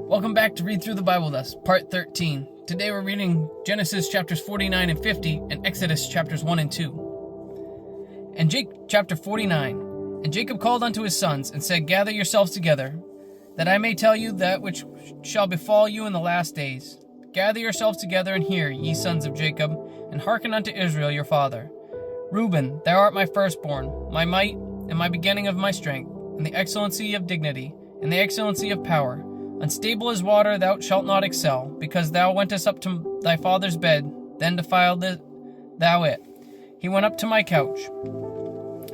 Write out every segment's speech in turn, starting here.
Welcome back to Read Through the Bible with us, part 13. Today we're reading Genesis chapters 49 and 50 and Exodus chapters 1 and 2. And chapter 49. And Jacob called unto his sons and said, Gather yourselves together, that I may tell you that which shall befall you in the last days. Gather yourselves together and hear, ye sons of Jacob, and hearken unto Israel your father. Reuben, thou art my firstborn, my might, and my beginning of my strength, and the excellency of dignity, and the excellency of power. Unstable as water thou shalt not excel, because thou wentest up to thy father's bed, then defiled thou it. He went up to my couch.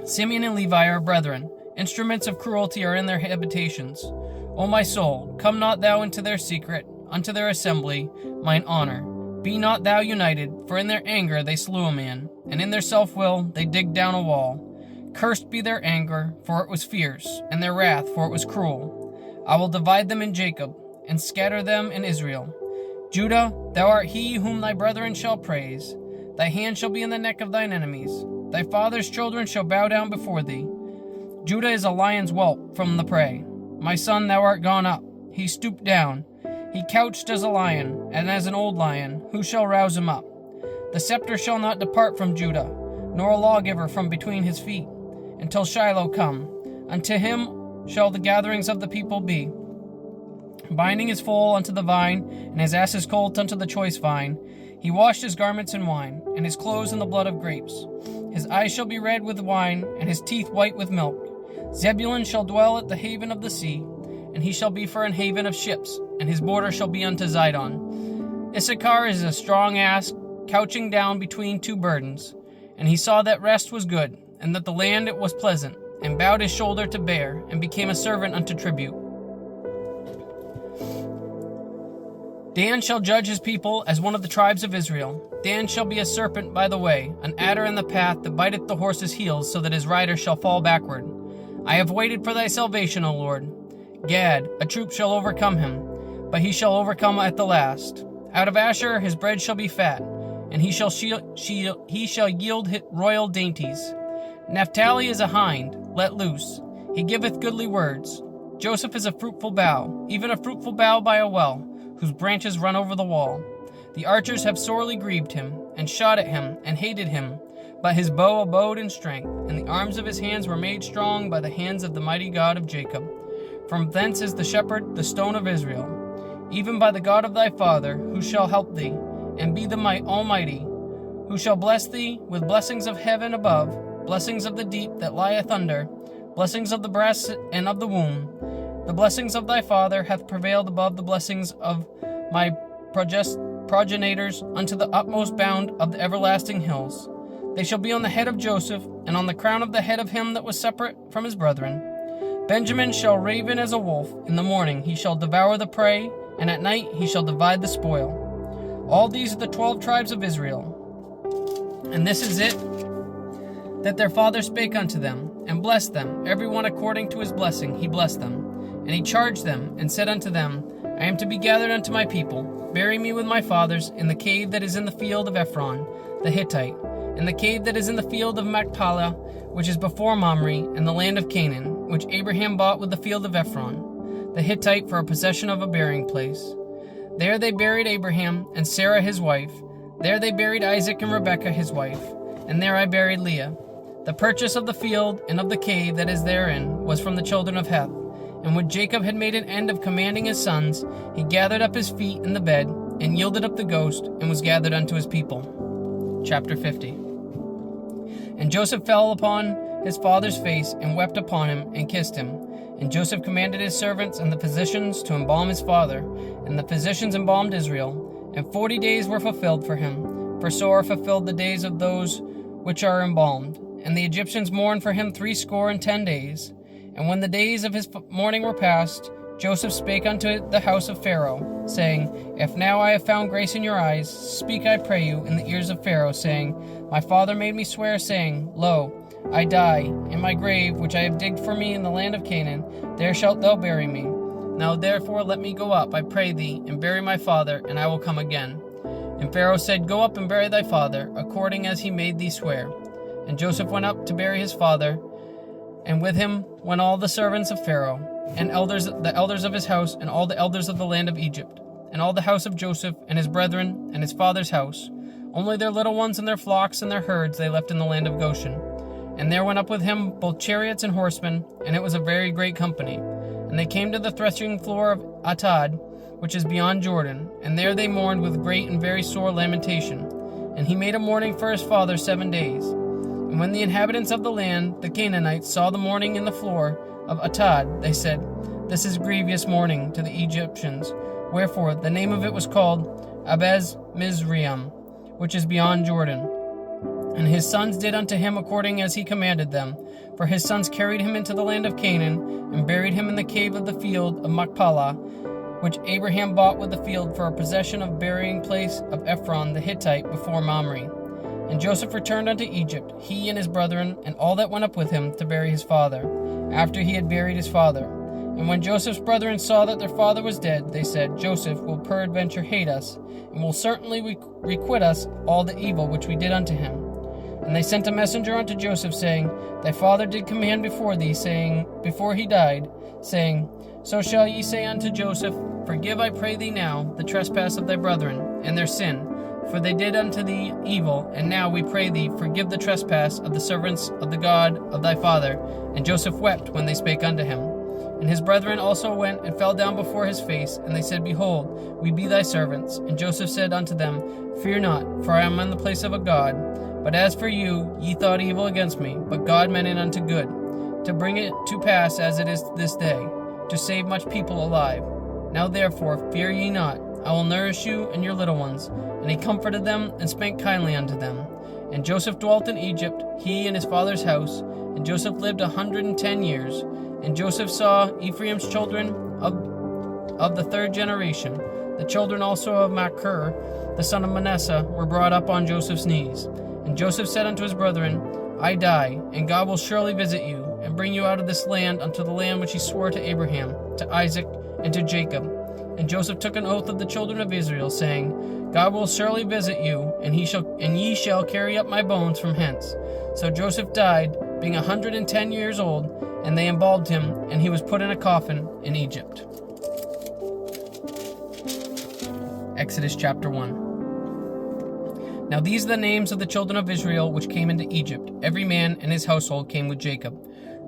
Simeon and Levi are brethren. Instruments of cruelty are in their habitations. O my soul, come not thou into their secret, unto their assembly, mine honor. Be not thou united, for in their anger they slew a man, and in their self-will they digged down a wall. Cursed be their anger, for it was fierce, and their wrath, for it was cruel. I will divide them in Jacob, and scatter them in Israel. Judah, thou art he whom thy brethren shall praise. Thy hand shall be in the neck of thine enemies. Thy father's children shall bow down before thee. Judah is a lion's whelp from the prey. My son, thou art gone up. He stooped down. He couched as a lion, and as an old lion. Who shall rouse him up? The scepter shall not depart from Judah, nor a lawgiver from between his feet, until Shiloh come. Unto him shall the gatherings of the people be. Binding his foal unto the vine, and his ass's colt unto the choice vine. He washed his garments in wine, and his clothes in the blood of grapes. His eyes shall be red with wine, and his teeth white with milk. Zebulun shall dwell at the haven of the sea, and he shall be for an haven of ships, and his border shall be unto Zidon. Issachar is a strong ass, couching down between two burdens. And he saw that rest was good, and that the land it was pleasant, and bowed his shoulder to bear, and became a servant unto tribute. Dan shall judge his people as one of the tribes of Israel. Dan shall be a serpent by the way, an adder in the path that biteth the horse's heels, so that his rider shall fall backward. I have waited for thy salvation, O Lord. Gad, a troop shall overcome him, but he shall overcome at the last. Out of Asher his bread shall be fat, and he shall yield royal dainties. Naphtali is a hind, let loose. He giveth goodly words. Joseph is a fruitful bough, even a fruitful bough by a well, whose branches run over the wall. The archers have sorely grieved him, and shot at him, and hated him. But his bow abode in strength, and the arms of his hands were made strong by the hands of the mighty God of Jacob. From thence is the shepherd, the stone of Israel. Even by the God of thy father, who shall help thee, and be the Almighty, who shall bless thee with blessings of heaven above, blessings of the deep that lieth under, blessings of the breast and of the womb. The blessings of thy father hath prevailed above the blessings of my progenitors unto the utmost bound of the everlasting hills. They shall be on the head of Joseph, and on the crown of the head of him that was separate from his brethren. Benjamin shall raven as a wolf. In the morning he shall devour the prey, and at night he shall divide the spoil. All these are the 12 tribes of Israel. And this is it that their father spake unto them, and blessed them, every one according to his blessing he blessed them. And he charged them, and said unto them, I am to be gathered unto my people. Bury me with my fathers in the cave that is in the field of Ephron, the Hittite, in the cave that is in the field of Machpelah, which is before Mamre, in the land of Canaan, which Abraham bought with the field of Ephron, the Hittite, for a possession of a burying place. There they buried Abraham, and Sarah his wife. There they buried Isaac and Rebekah his wife. And there I buried Leah. The purchase of the field and of the cave that is therein was from the children of Heth. And when Jacob had made an end of commanding his sons, he gathered up his feet in the bed, and yielded up the ghost, and was gathered unto his people. Chapter 50. And Joseph fell upon his father's face, and wept upon him, and kissed him. And Joseph commanded his servants and the physicians to embalm his father, and the physicians embalmed Israel. And 40 days were fulfilled for him, for so are fulfilled the days of those which are embalmed. And the Egyptians mourned for him 60 days. And when the days of his mourning were past, Joseph spake unto the house of Pharaoh, saying, If now I have found grace in your eyes, speak, I pray you, in the ears of Pharaoh, saying, My father made me swear, saying, Lo, I die, in my grave, which I have digged for me in the land of Canaan, there shalt thou bury me. Now therefore let me go up, I pray thee, and bury my father, and I will come again. And Pharaoh said, Go up and bury thy father, according as he made thee swear. And Joseph went up to bury his father, and with him went all the servants of Pharaoh. and the elders of his house, and all the elders of the land of Egypt, and all the house of Joseph, and his brethren, and his father's house. Only their little ones and their flocks and their herds they left in the land of Goshen. And there went up with him both chariots and horsemen, and it was a very great company. And they came to the threshing floor of Atad, which is beyond Jordan, and there they mourned with great and very sore lamentation. And he made a mourning for his father 7 days. And when the inhabitants of the land, the Canaanites, saw the mourning in the floor of Atad, they said, "This is grievous mourning to the Egyptians." Wherefore the name of it was called Abez Mizraim, which is beyond Jordan. And his sons did unto him according as he commanded them. For his sons carried him into the land of Canaan, and buried him in the cave of the field of Machpelah, which Abraham bought with the field for a possession of burying place of Ephron the Hittite before Mamre. And Joseph returned unto Egypt, he and his brethren, and all that went up with him to bury his father, after he had buried his father. And when Joseph's brethren saw that their father was dead, they said, Joseph will peradventure hate us, and will certainly requite us all the evil which we did unto him. And they sent a messenger unto Joseph, saying, Thy father did command before thee, saying, before he died, saying, So shall ye say unto Joseph, Forgive, I pray thee now, the trespass of thy brethren, and their sin, for they did unto thee evil, and now we pray thee, forgive the trespass of the servants of the God of thy father. And Joseph wept when they spake unto him. And his brethren also went and fell down before his face, and they said, Behold, we be thy servants. And Joseph said unto them, Fear not, for I am in the place of a God. But as for you, ye thought evil against me, but God meant it unto good, to bring it to pass as it is this day, to save much people alive. Now therefore fear ye not, I will nourish you and your little ones. And he comforted them, and spake kindly unto them. And Joseph dwelt in Egypt, he and his father's house. And Joseph lived 110 years. And Joseph saw Ephraim's children of the third generation. The children also of Machir, the son of Manasseh, were brought up on Joseph's knees. And Joseph said unto his brethren, I die, and God will surely visit you, and bring you out of this land unto the land which he swore to Abraham, to Isaac, and to Jacob. And Joseph took an oath of the children of Israel, saying, God will surely visit you, and ye shall carry up my bones from hence. So Joseph died, being 110 years old, and they embalmed him, and he was put in a coffin in Egypt. Exodus chapter 1. Now these are the names of the children of Israel which came into Egypt. Every man and his household came with Jacob: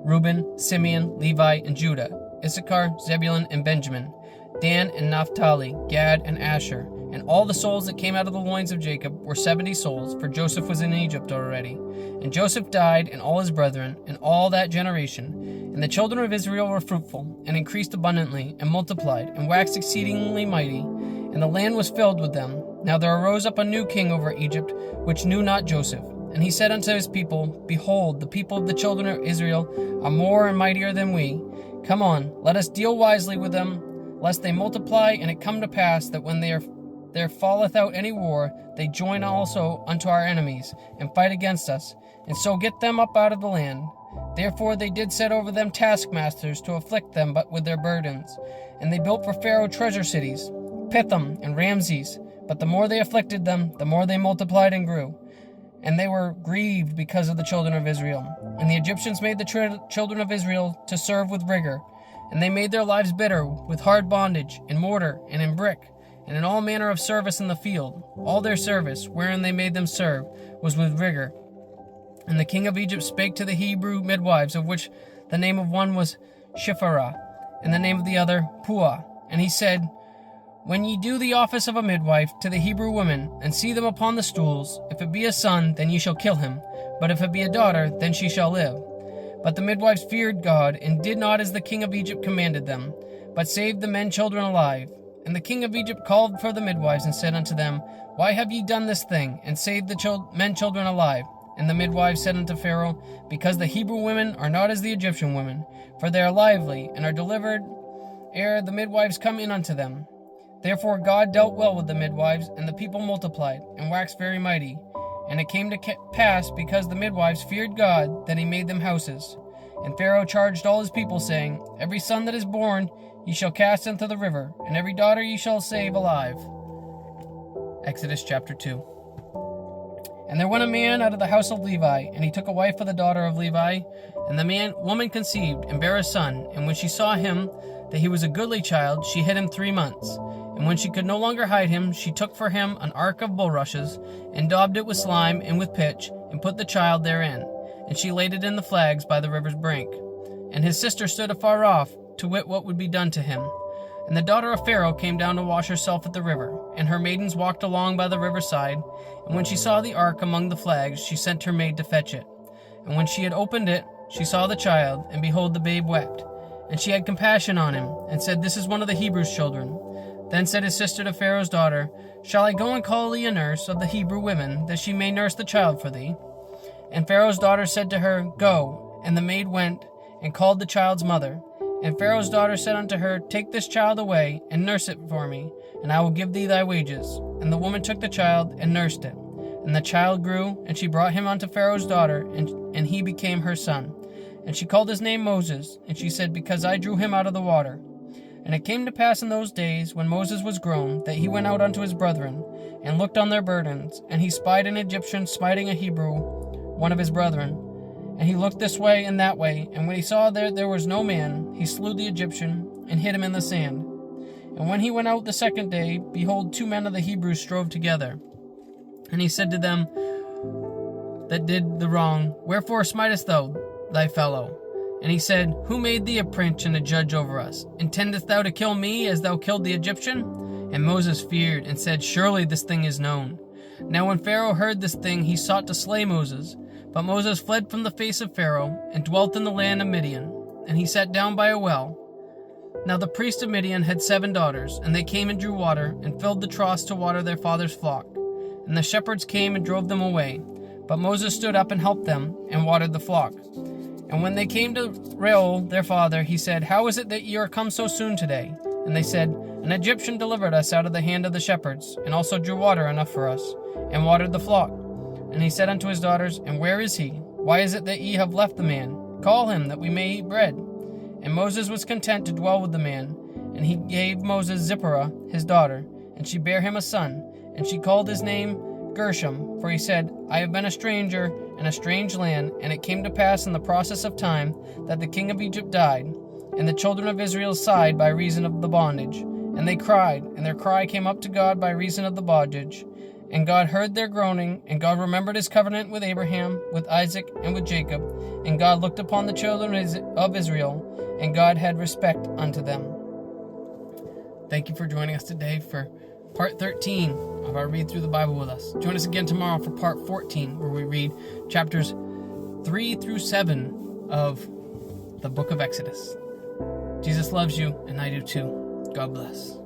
Reuben, Simeon, Levi, and Judah, Issachar, Zebulun, and Benjamin, Dan and Naphtali, Gad and Asher. And all the souls that came out of the loins of Jacob were 70 souls, for Joseph was in Egypt already. And Joseph died, and all his brethren, and all that generation. And the children of Israel were fruitful, and increased abundantly, and multiplied, and waxed exceedingly mighty, and the land was filled with them. Now there arose up a new king over Egypt, which knew not Joseph. And he said unto his people, Behold, the people of the children of Israel are more and mightier than we. Come on, let us deal wisely with them, lest they multiply, and it come to pass that when there falleth out any war, they join also unto our enemies, and fight against us, and so get them up out of the land. Therefore they did set over them taskmasters to afflict them but with their burdens. And they built for Pharaoh treasure cities, Pithom and Ramses. But the more they afflicted them, the more they multiplied and grew. And they were grieved because of the children of Israel. And the Egyptians made the children of Israel to serve with rigor. And they made their lives bitter with hard bondage, in mortar, and in brick, and in all manner of service in the field. All their service, wherein they made them serve, was with rigor. And the king of Egypt spake to the Hebrew midwives, of which the name of one was Shiphrah, and the name of the other Puah. And he said, When ye do the office of a midwife to the Hebrew women, and see them upon the stools, if it be a son, then ye shall kill him, but if it be a daughter, then she shall live. But the midwives feared God, and did not as the king of Egypt commanded them, but saved the men children alive. And the king of Egypt called for the midwives, and said unto them, Why have ye done this thing, and saved the men children alive? And the midwives said unto Pharaoh, Because the Hebrew women are not as the Egyptian women, for they are lively, and are delivered ere the midwives come in unto them. Therefore God dealt well with the midwives, and the people multiplied, and waxed very mighty. And it came to pass, because the midwives feared God, that he made them houses. And Pharaoh charged all his people, saying, Every son that is born ye shall cast into the river, and every daughter ye shall save alive. Exodus chapter 2. And there went a man out of the house of Levi, and he took a wife of the daughter of Levi. And the woman conceived, and bare a son. And when she saw him, that he was a goodly child, she hid him 3 months. And when she could no longer hide him, she took for him an ark of bulrushes, and daubed it with slime and with pitch, and put the child therein. And she laid it in the flags by the river's brink. And his sister stood afar off, to wit what would be done to him. And the daughter of Pharaoh came down to wash herself at the river, and her maidens walked along by the riverside. And when she saw the ark among the flags, she sent her maid to fetch it. And when she had opened it, she saw the child, and behold, the babe wept. And she had compassion on him, and said, This is one of the Hebrews' children. Then said his sister to Pharaoh's daughter, Shall I go and call thee a nurse of the Hebrew women, that she may nurse the child for thee? And Pharaoh's daughter said to her, Go. And the maid went, and called the child's mother. And Pharaoh's daughter said unto her, Take this child away, and nurse it for me, and I will give thee thy wages. And the woman took the child, and nursed it. And the child grew, and she brought him unto Pharaoh's daughter, and he became her son. And she called his name Moses, and she said, Because I drew him out of the water. And it came to pass in those days, when Moses was grown, that he went out unto his brethren, and looked on their burdens. And he spied an Egyptian smiting a Hebrew, one of his brethren. And he looked this way and that way, and when he saw there was no man, he slew the Egyptian, and hid him in the sand. And when he went out the second day, behold, 2 men of the Hebrews strove together. And he said to them that did the wrong, Wherefore smitest thou thy fellow? And he said, Who made thee a prince and a judge over us? Intendest thou to kill me, as thou killed the Egyptian? And Moses feared, and said, Surely this thing is known. Now when Pharaoh heard this thing, he sought to slay Moses. But Moses fled from the face of Pharaoh, and dwelt in the land of Midian. And he sat down by a well. Now the priest of Midian had 7 daughters, and they came and drew water, and filled the troughs to water their father's flock. And the shepherds came and drove them away. But Moses stood up and helped them, and watered the flock. And when they came to Reuel their father, he said, How is it that ye are come so soon today? And they said, An Egyptian delivered us out of the hand of the shepherds, and also drew water enough for us, and watered the flock. And he said unto his daughters, And where is he? Why is it that ye have left the man? Call him, that we may eat bread. And Moses was content to dwell with the man. And he gave Moses Zipporah, his daughter, and she bare him a son. And she called his name Gershom, for he said, I have been a stranger in a strange land. And it came to pass in the process of time that the king of Egypt died, and the children of Israel sighed by reason of the bondage. And they cried, and their cry came up to God by reason of the bondage. And God heard their groaning, and God remembered his covenant with Abraham, with Isaac, and with Jacob. And God looked upon the children of Israel, and God had respect unto them. Thank you for joining us today for part 13 of our Read Through the Bible with us. Join us again tomorrow for part 14, where we read chapters 3 through 7 of the book of Exodus. Jesus loves you, and I do too. God bless.